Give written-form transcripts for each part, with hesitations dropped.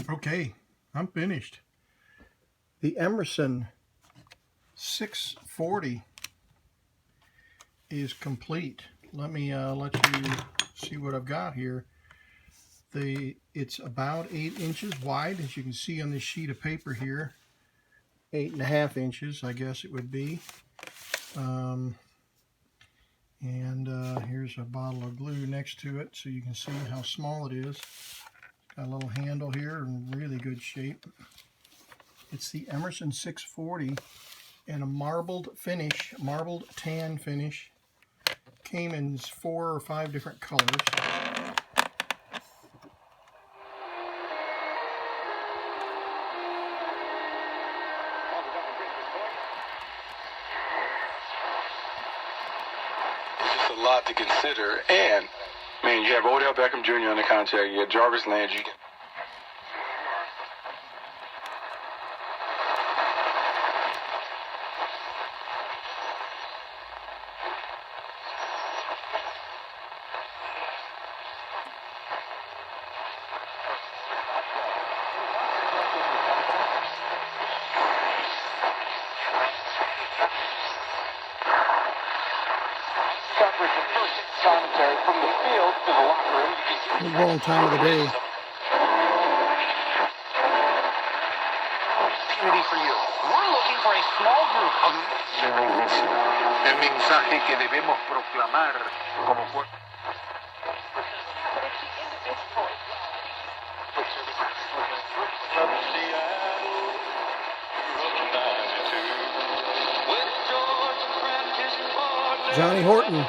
Okay, I'm finished. The Emerson 640 is complete. Let me let you see what I've got here. It's about 8 inches wide, as you can see on this sheet of paper here. 8.5 inches, I guess it would be. Here's a bottle of glue next to it, so you can see how small it is. Got a little handle here in really good shape. It's the Emerson 640 and a marbled finish, marbled tan finish. Came in 4 or 5 different colors. It's just a lot to consider. And, I mean, you have Odell Beckham Jr. on the contract, you have Jarvis Landry. From the field to the locker room. The wrong time of the day. Opportunity for you. We're looking for a small group of... El mensaje que debemos proclamar como pueblo. Johnny Horton.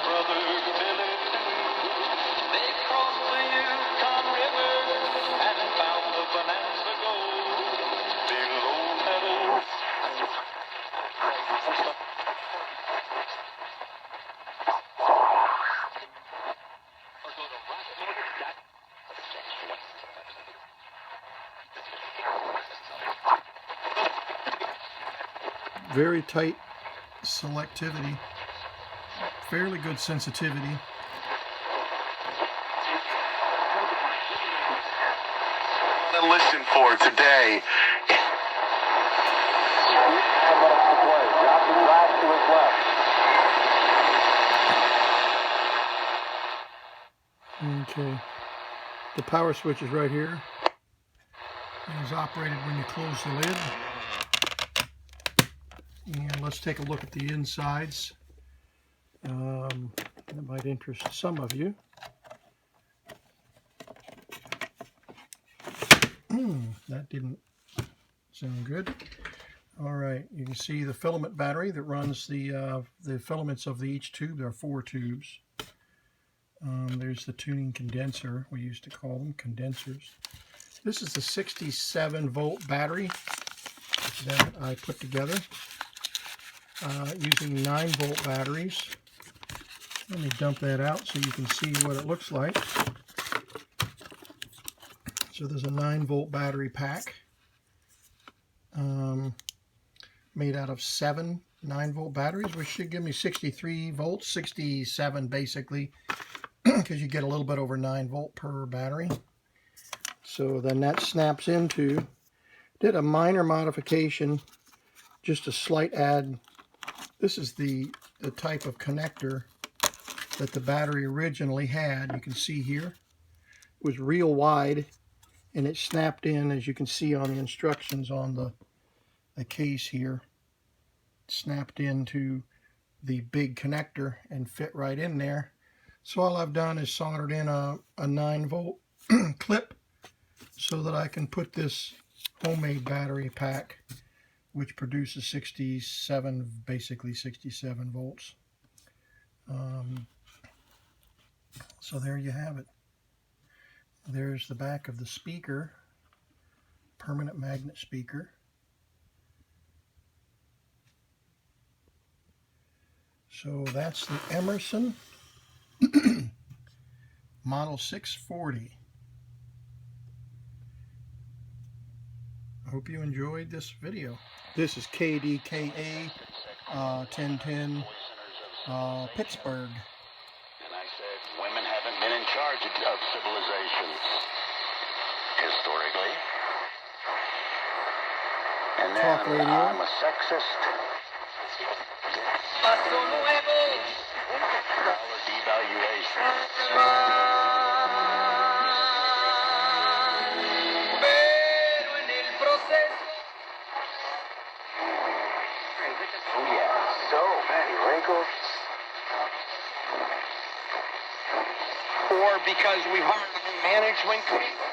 Very tight selectivity, fairly good sensitivity. To listen for today. Okay, the power switch is right here. It is operated when you close the lid. And let's take a look at the insides. That might interest some of you. That didn't sound good. All right, you can see the filament battery that runs the filaments of each tube. There are 4 tubes. There's the tuning condenser. We used to call them condensers. This is the 67 volt battery that I put together using 9 volt batteries. Let me dump that out so you can see what it looks like. So there's a 9 volt battery pack made out of 7 9 volt batteries, which should give me 63 volts, 67 basically, because you get a little bit over 9 volt per battery. So then that snaps into, did a minor modification, just a slight add. This is the type of connector that the battery originally had. You can see here, it was real wide, and it snapped in, as you can see on the instructions on the case here. It snapped into the big connector and fit right in there. So all I've done is soldered in a 9 volt clip so that I can put this homemade battery pack, which produces 67, basically 67 volts. So there you have it. There's the back of the speaker, permanent magnet speaker. So that's the Emerson Model 640. I hope you enjoyed this video. This is KDKA 1010 Pittsburgh. And I said, women haven't been in charge of civilization historically. And then Talk radio. I'm a sexist. Dollar devaluation. Oh yeah, so many wrinkles. Or because we hired a new management.